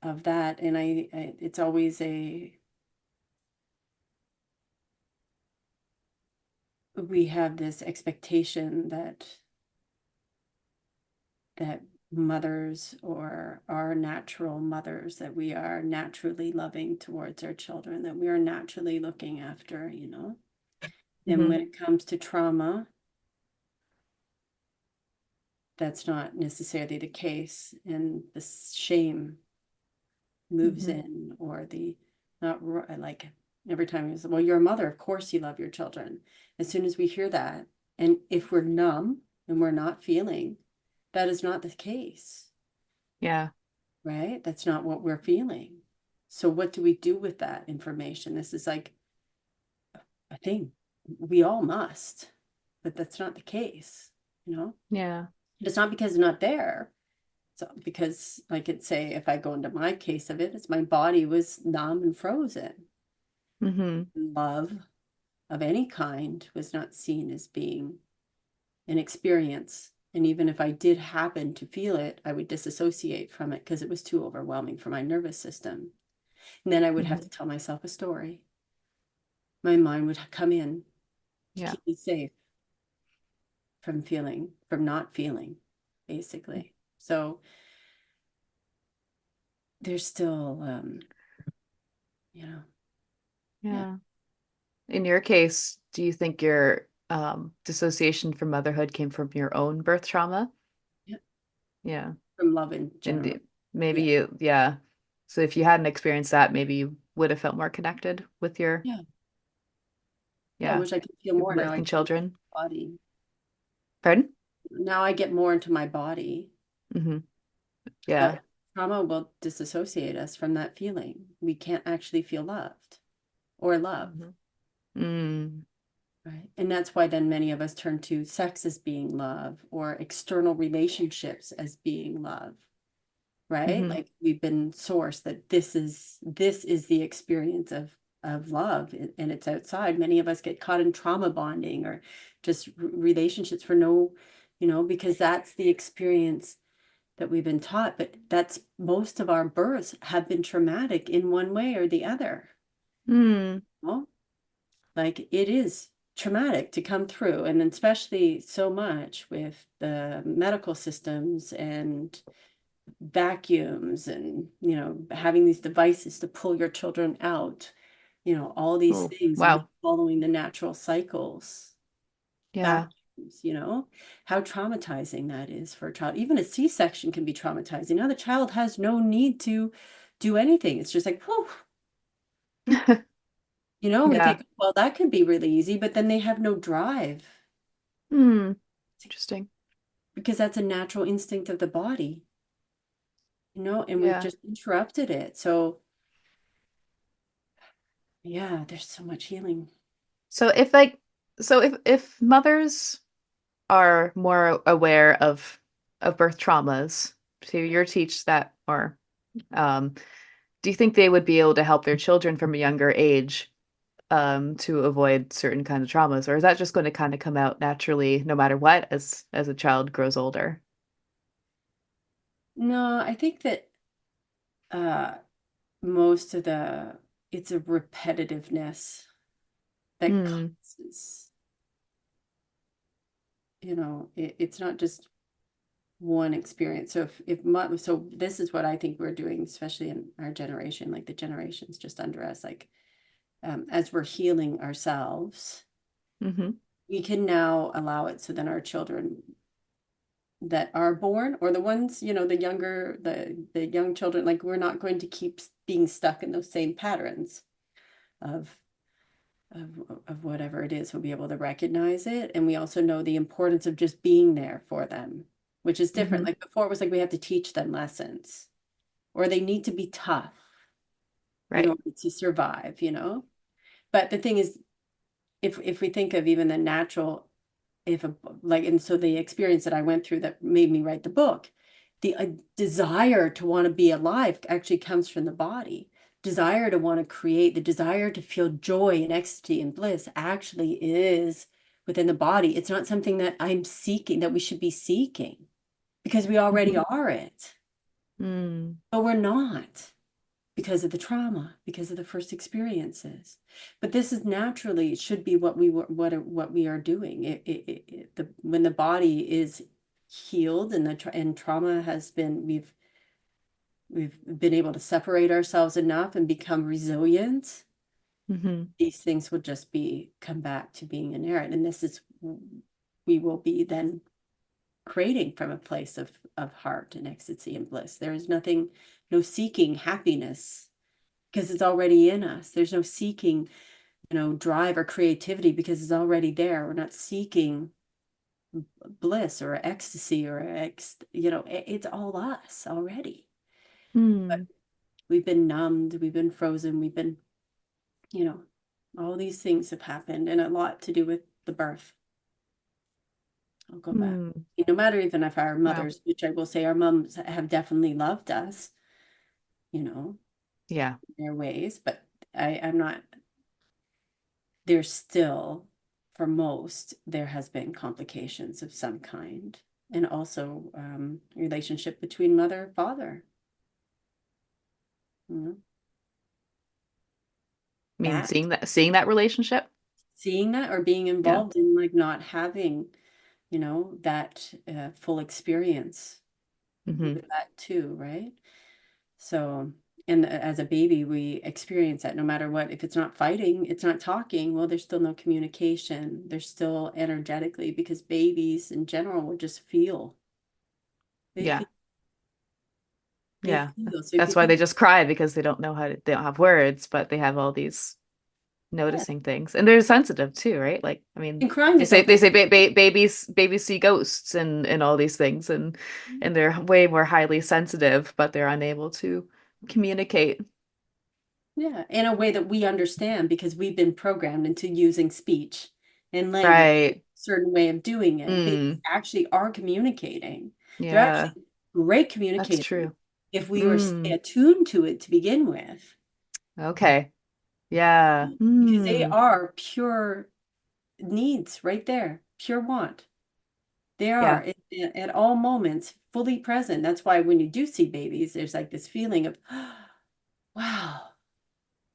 of that. And it's always we have this expectation that mothers or our natural mothers, that we are naturally loving towards our children, that we are naturally looking after, you know. And Hmm. when it comes to trauma, that's not necessarily the case. And the shame moves Hmm. in, or the not like every time you say, well, you're a mother, of course you love your children. As soon as we hear that, and if we're numb and we're not feeling, that is not the case, Yeah. right? That's not what we're feeling. So what do we do with that information? This is like a thing we all must, but that's not the case, you know? Yeah. It's not because it's not there. So because like it say, if I go into my case of it, it's my body was numb and frozen. Hmm. Love of any kind was not seen as being an experience. And even if I did happen to feel it, I would disassociate from it because it was too overwhelming for my nervous system. And then I would have Hmm. to tell myself a story. My mind would come in to Yeah. keep me safe from not feeling, basically. So there's still, you know, Yeah. Yeah. In your case, do you think your dissociation from motherhood came from your own birth trauma? Yeah. Yeah. From love in And general. maybe Yeah. you, yeah. So if you hadn't experienced that, maybe you would have felt more connected with your, Yeah. Yeah. I yeah, wish I could feel your more now. I birthing get into children. my body. Pardon? Now I get more into my body. Hmm. Yeah. But trauma will disassociate us from that feeling. We can't actually feel loved or love, Hmm. Mm. right? And that's why then many of us turn to sex as being love or external relationships as being love, right? Hmm. Like we've been sourced that this is the experience of love and it's outside. Many of us get caught in trauma bonding or just relationships for no, because that's the experience that we've been taught, but that's most of our births have been traumatic in one way or the other. Mm. Well, like it is traumatic to come through, and especially so much with the medical systems and vacuums and having these devices to pull your children out, all these Oh, things and not wow. following the natural cycles. Yeah. Vacuums, how traumatizing that is for a child. Even a C-section can be traumatizing. Now the child has no need to do anything. It's just like, whew, we Yeah. think, well, that could be really easy, but then they have no drive Hmm. Interesting. because that's a natural instinct of the body, and we've Yeah. just interrupted it. So yeah, there's so much healing. So if mothers are more aware of birth traumas, to your teach that or um do you think they would be able to help their children from a younger age to avoid certain kinds of traumas, or is that just going to kind of come out naturally no matter what as a child grows older? No, I think that uh most of it's a repetitiveness that Hmm. causes, it's not just one experience. So so this is what I think we're doing, especially in our generation, like the generations just under us, like as we're healing ourselves, Mm-hmm. we can now allow it so then our children that are born or the ones, the younger, the young children, like we're not going to keep being stuck in those same patterns of of whatever it is. We'll be able to recognize it. And we also know the importance of just being there for them, which is different. Mm-hmm. Like before, it was like we have to teach them lessons or they need to be tough in Right. order to survive. But the thing is, if we think of even the natural, if a like, and so the experience that I went through that made me write the book, the desire to want to be alive actually comes from the body. Desire to want to create, the desire to feel joy and ecstasy and bliss actually is within the body. It's not something that I'm seeking, that we should be seeking, because we already Mm-hmm. are it, Mm. but we're not because of the trauma, because of the first experiences. But this is naturally, it should be what we are doing. When the body is healed and and trauma has been, we've been able to separate ourselves enough and become resilient, Mm-hmm. these things would just be come back to being inherent. And this is, we will be then creating from a place of heart and ecstasy and bliss. There is nothing, no seeking happiness because it's already in us. There's no seeking, drive or creativity because it's already there. We're not seeking bliss or ecstasy or it's all us already. But Mm. we've been numbed, we've been frozen, we've been, you know, all these things have happened and a lot to do with the birth. I'll go back. Mm. No matter even if our Wow. mothers, which I will say our moms have definitely loved us, you know, Yeah. in their ways, but I'm not, there's still, for most, there has been complications of some kind. And also relationship between mother and father. You know, I mean, that seeing that relationship. seeing that or being Yeah. involved in like not having, that full experience Mm-hmm. with that too, right? So And as a baby, we experience that no matter what. If it's not fighting, it's not talking, well, there's still no communication. There's still energetically, because babies in general will just feel. They Yeah. feel, they Yeah. feel. So if you That's why they think, just cry because they don't know how to, they don't have words, but they have all these yeah, noticing things. And they're sensitive too, right? Like, I mean, and crying they is say they okay. say babies see ghosts and all these things and they're way more highly sensitive, but they're unable to communicate. Yeah, in a way that we understand because we've been programmed into using speech and language, a Right. certain way of doing it. Babies Mm. actually are communicating. They're Yeah, actually great that's communicators true. if we were stay Mm. attuned to it to begin with, Okay. Yeah. because they Mm. are pure needs right there, pure want. They are Yeah. at all moments fully present. That's why when you do see babies, there's like this feeling of, wow.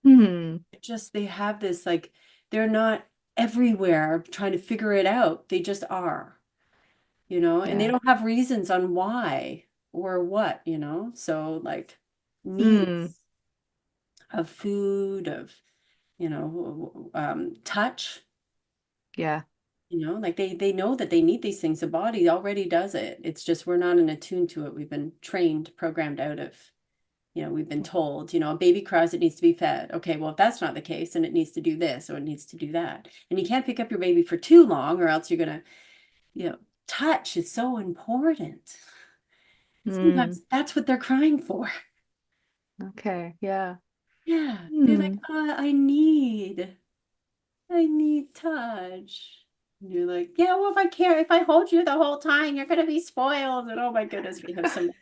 Hmm. Just they have this like they're not everywhere trying to figure it out. They just are, and they Yeah. don't have reasons on why or what. So like Hmm. needs of food, of, touch, Yeah. like they know that they need these things. The body already does it. It's just we're not in attune to it. We've been trained, programmed out of. We've been told, a baby cries, it needs to be fed. Okay, well, if that's not the case, then it needs to do this or it needs to do that. And you can't pick up your baby for too long, or else you're gonna, touch is so important. Hmm. Sometimes that's what they're crying for. Okay. Yeah. Yeah, they're like, Hmm. I need touch. And you're like, yeah, well, if I hold you the whole time, you're gonna be spoiled. And oh my goodness, we have so many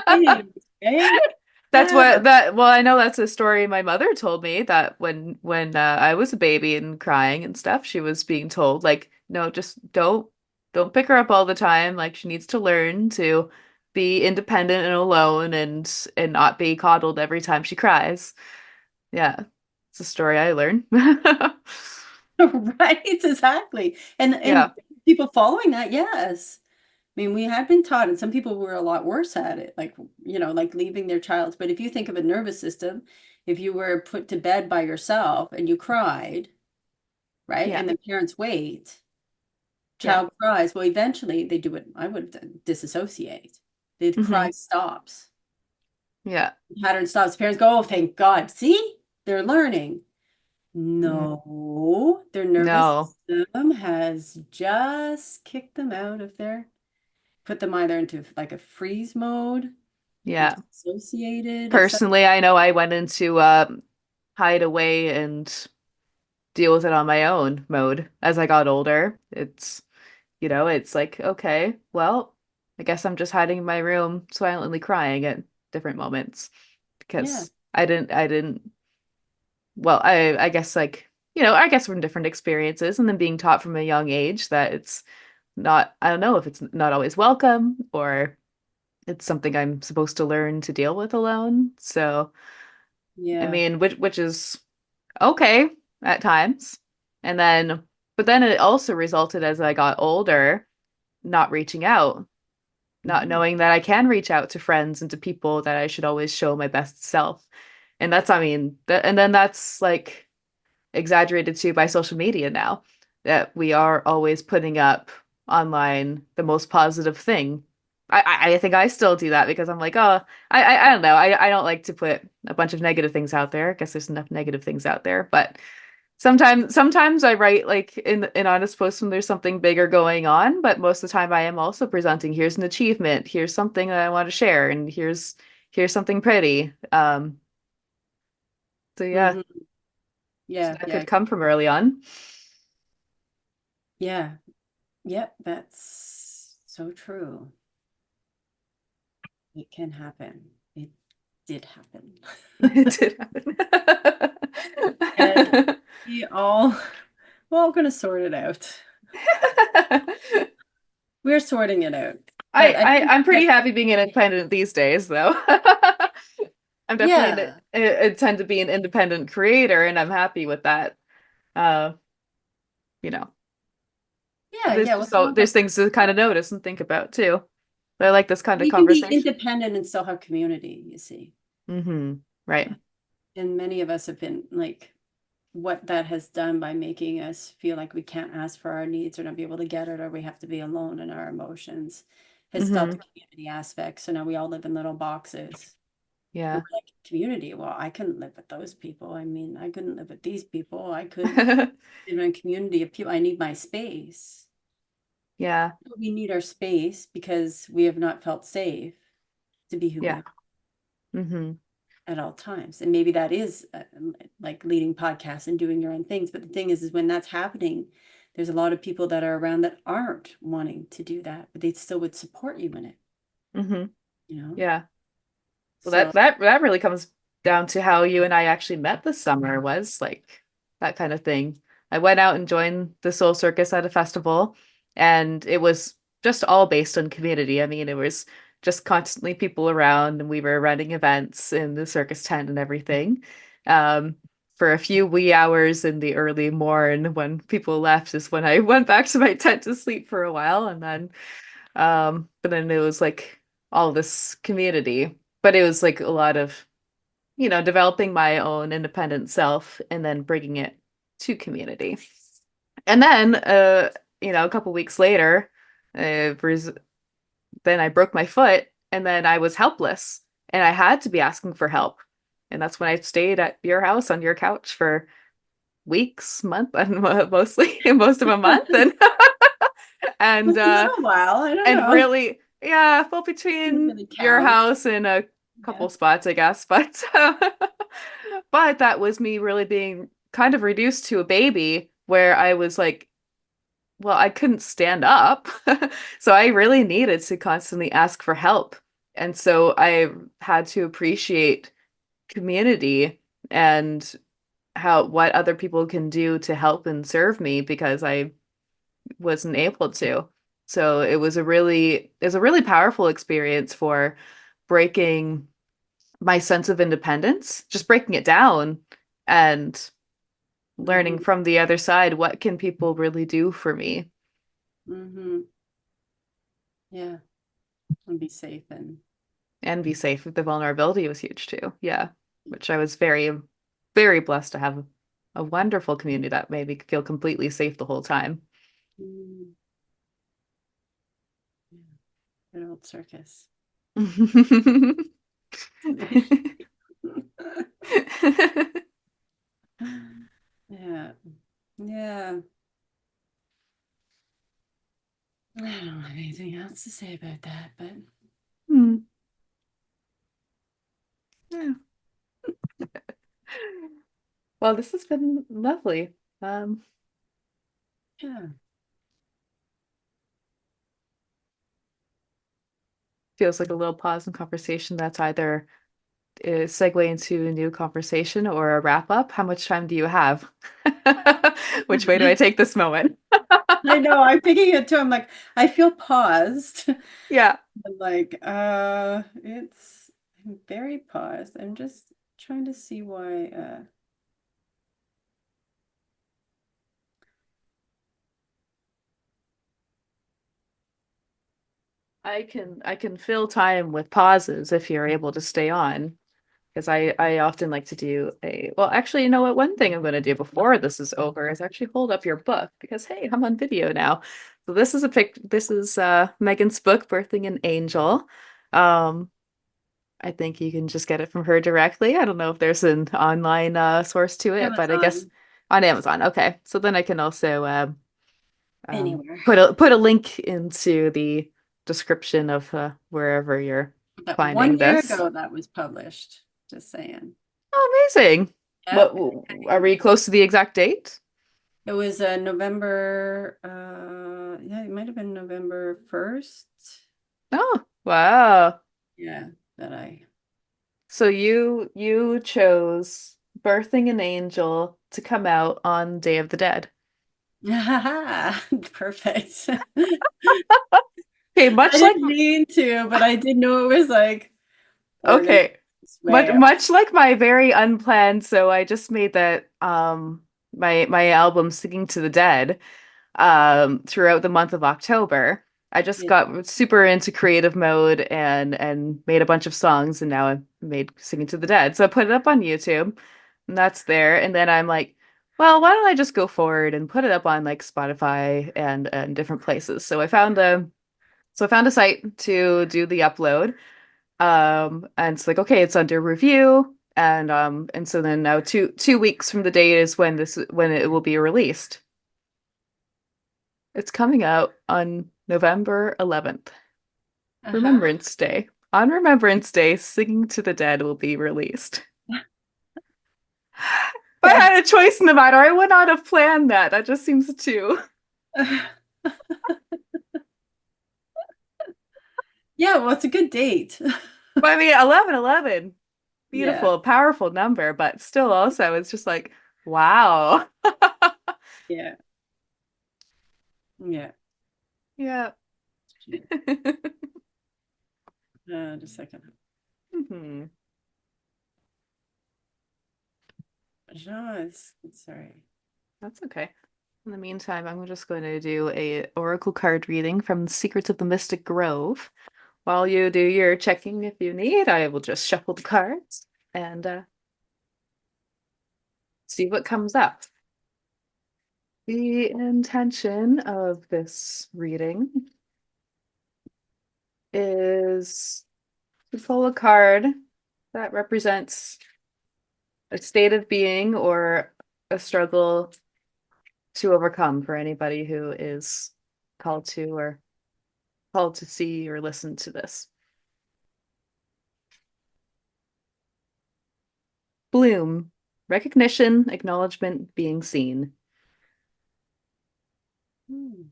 things, right? That's Yeah. what that well, I know that's a story my mother told me that when I was a baby and crying and stuff, she was being told like, no, just don't pick her up all the time. Like she needs to learn to be independent and alone and not be coddled every time she cries. Yeah. It's a story I learned. Right, exactly. And Yeah. people following that, yes. I mean, we had been taught, and some people were a lot worse at it, like leaving their child. But if you think of a nervous system, if you were put to bed by yourself and you cried, right, Yeah. and the parents wait, Yeah. child cries, well, eventually they do what I would have done, disassociate. The Hmm. cry stops, Yeah. the pattern stops. Parents go, oh, thank God. See, they're learning. Mm. No, their nervous No. system has just kicked them out of their, put them either into like a freeze mode or Yeah. dissociated, etc. Personally, I know I went into hide away and deal with it on my own mode as I got older. It's like, okay, well, I guess I'm just hiding in my room, silently crying at different moments Yeah, because well, I guess like, I guess from different experiences and then being taught from a young age that it's not, I don't know if it's not always welcome or it's something I'm supposed to learn to deal with alone. So, I yeah. mean, which is okay at times. And then, but then it also resulted as I got older, not reaching out, not Mhm. knowing that I can reach out to friends and to people that I should always show my best self. And that's, I mean, and then that's like exaggerated too by social media now, that we are always putting up online the most positive thing. I think I still do that because I'm like, oh, I don't know. I don't like to put a bunch of negative things out there. I guess there's enough negative things out there, but sometimes I write like in honest posts when there's something bigger going on, but most of the time I am also presenting here's an achievement, here's something that I want to share, and here's something pretty. So yeah, Mhm. so Yeah, that yeah, could come from early on. yeah. Yep, that's so true. It can happen. It did happen. It did And happen. we all, we're all gonna sort it out. We're sorting it out. But I think I'm pretty that, happy being independent these days, though. I'm definitely yeah, I tend to be an independent creator, and I'm happy with that. Uh, you know, yeah, yeah. Well, some of there's us, things to kind of notice and think about too. I like this kind of you can be conversation. independent and still have community, you see. Mm-hmm. Right. And many of us have been like, what that has done by making us feel like we can't ask for our needs or not be able to get it, or we have to be alone in our emotions, has stopped the Mm-hmm. community aspect. So now we all live in little boxes. And Yeah. we're like, community, well, I couldn't live with those people. I mean, I couldn't live with these people. I could live in a community of people. I need my space. Yeah. We need our space because we have not felt safe to be who we Yeah. are Mm-hmm. at all times. And maybe that is like leading podcasts and doing your own things. But the thing is when that's happening, there's a lot of people that are around that aren't wanting to do that, but they still would support you in it, Mm-hmm. you know? Yeah. Well, So, that really comes down to how you and I actually met this summer, was like that kind of thing. I went out and joined the Soul Circus at a festival, and it was just all based on community. I mean, it was just constantly people around, and we were running events in the circus tent and everything. Um, for a few wee hours in the early morn when people left is when I went back to my tent to sleep for a while, and then but then it was like all this community. But it was like a lot of, developing my own independent self and then bringing it to community. And then, a couple weeks later, res then I broke my foot and then I was helpless and I had to be asking for help. And that's when I stayed at your house on your couch for weeks, month, and mostly most of a month. And and it's a little while. I don't and know. really, yeah, well, Doesn't between really your count. house and a Yeah. couple spots, I guess, but but that was me really being kind of reduced to a baby where I was like, well, I couldn't stand up. So I really needed to constantly ask for help. And so I had to appreciate community and how what other people can do to help and serve me because I wasn't able to. So it was a really powerful experience for breaking my sense of independence, just breaking it down and learning Mm-hmm. from the other side, what can people really do for me Mm-hmm. Yeah. And be safe and and be safe. The vulnerability was huge too. Yeah, which I was very, very blessed to have a wonderful community that made me feel completely safe the whole time. mm, yeah. Good old circus. Yeah. Yeah. I don't have anything else to say about that, but Hmm. Yeah. Well, this has been lovely. Um, yeah. Feels like a little pause in conversation that's either a segue into a new conversation or a wrap up. How much time do you have? Which way do I take this moment? I know, I'm thinking it too. I'm like, I feel paused. Yeah, I'm like, I'm very paused. I'm just trying to see why, I can fill time with pauses if you're able to stay on. Because I often like to do well, actually, you know what? One thing I'm going to do before this is over is actually hold up your book because hey, I'm on video now. So this is Megan's book, Birthing an Angel. Um, I think you can just get it from her directly. I don't know if there's an online source to it, but I guess Amazon, on Amazon. Okay. So then I can also anywhere. put a link into the description of wherever you're But finding 1 year this. ago that was published. Just saying. Oh, amazing. Yep. What are we close to the exact date? It was November, yeah, it might have been November 1st. Oh, wow. Yeah, that I So you chose Birthing an Angel to come out on Day of the Dead. perfect. Okay, I didn't mean to, but I did know it was like organized okay. this Much way. much like my very unplanned, so I just made that my album Singing to the Dead throughout the month of October. I just Yeah. got super into creative mode and made a bunch of songs and now I'm made Singing to the Dead. So I put it up on YouTube, and that's there. And then I'm like, well, why don't I just go forward and put it up on like Spotify and different places. So I found a site to do the upload. And it's like, okay, it's under review. And so then now two weeks from the date is when it will be released. It's coming out on November 11th, Uh-huh. Remembrance Day. On Remembrance Day, Singing to the Dead will be released. If I Yes. had a choice in the matter, I would not have planned that. That just seems too. Yeah, well, it's a good date. But I mean, 1111, Yeah, beautiful, powerful number, but still also it's just like, wow. yeah, yeah. Yeah. Just a second. hmm Jean sorry. That's okay. In the meantime, I'm just going to do a oracle card reading from Secrets of the Mystic Grove. While you do your checking if you need, I will just shuffle the cards and see what comes up. The intention of this reading is to pull a card that represents a state of being or a struggle to overcome for anybody who is called to or called to see or listen to this. Bloom, recognition, acknowledgement, being seen. Hmm,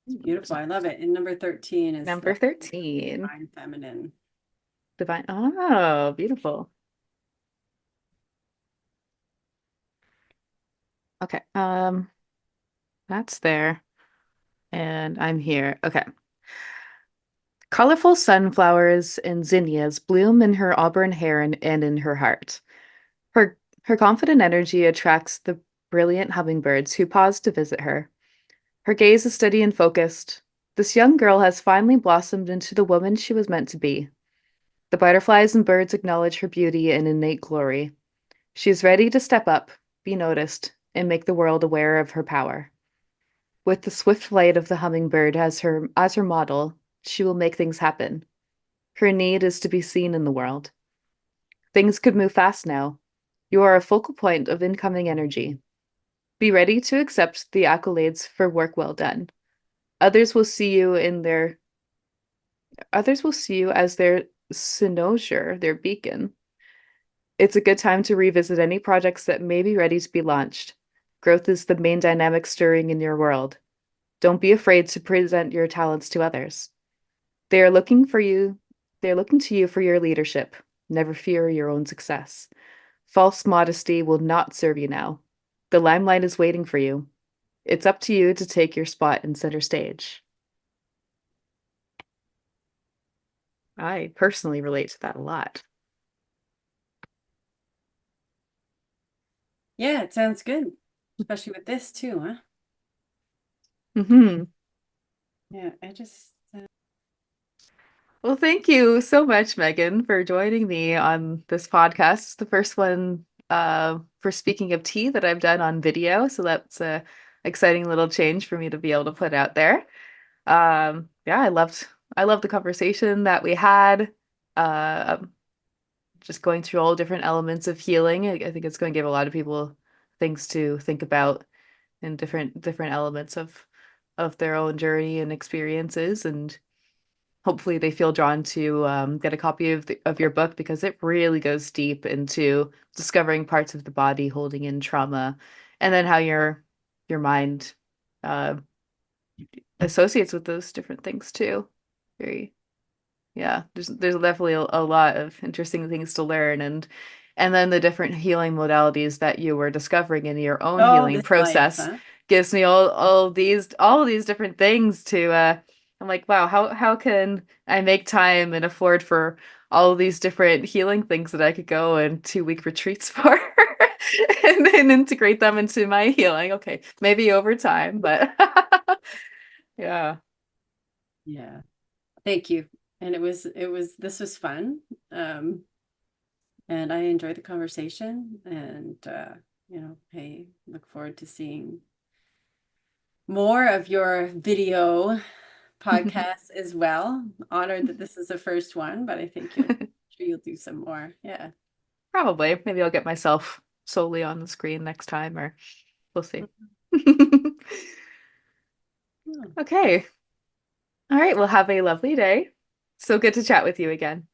it's beautiful. I love it. And number 13 is Number the 13, divine feminine. divine. Oh, beautiful. Okay. That's there. And I'm here. Okay. Colorful sunflowers and zinnias bloom in her auburn hair and in her heart. Her her confident energy attracts the brilliant hummingbirds who pause to visit her. Her gaze is steady and focused. This young girl has finally blossomed into the woman she was meant to be. The butterflies and birds acknowledge her beauty and innate glory. She is ready to step up, be noticed, and make the world aware of her power. With the swift flight of the hummingbird as her model, she will make things happen. Her need is to be seen in the world. Things could move fast now. You are a focal point of incoming energy. Be ready to accept the accolades for work well done. Others will see you in their Others will see you as their cynosure, their beacon. It's a good time to revisit any projects that may be ready to be launched. Growth is the main dynamic stirring in your world. Don't be afraid to present your talents to others. They are looking for you. They are looking to you for your leadership. Never fear your own success. False modesty will not serve you now. The limelight is waiting for you. It's up to you to take your spot in center stage. I personally relate to that a lot. Yeah, it sounds good. Especially with this too, huh? hmm Yeah, I just Well, thank you so much, Megan, for joining me on this podcast. It's the first one for Speaking of Tea that I've done on video, so that's a exciting little change for me to be able to put out there. Yeah, I loved the conversation that we had. Uh, just going through all different elements of healing. I think it's going to give a lot of people things to think about in different elements of their own journey and experiences, and hopefully they feel drawn to get a copy of your book because it really goes deep into discovering parts of the body holding in trauma, and then how your mind uh, associates with those different things too. Very Yeah, there's definitely a lot of interesting things to learn, and then the different healing modalities that you were discovering in your own oh, healing this life, process huh? gives me all these different things to I'm like, wow, how can I make time and afford for all of these different healing things that I could go and 2 week retreats for and then integrate them into my healing. Okay, maybe over time, but yeah. Yeah. Thank you. And this was fun. Um, and I enjoyed the conversation, and hey, look forward to seeing more of your video podcasts as well. Honored that this is the first one, but I think you'll do some more. Yeah. Probably. Maybe I'll get myself solely on the screen next time, or we'll see. Yeah. Okay. All right. Well, have a lovely day. So good to chat with you again.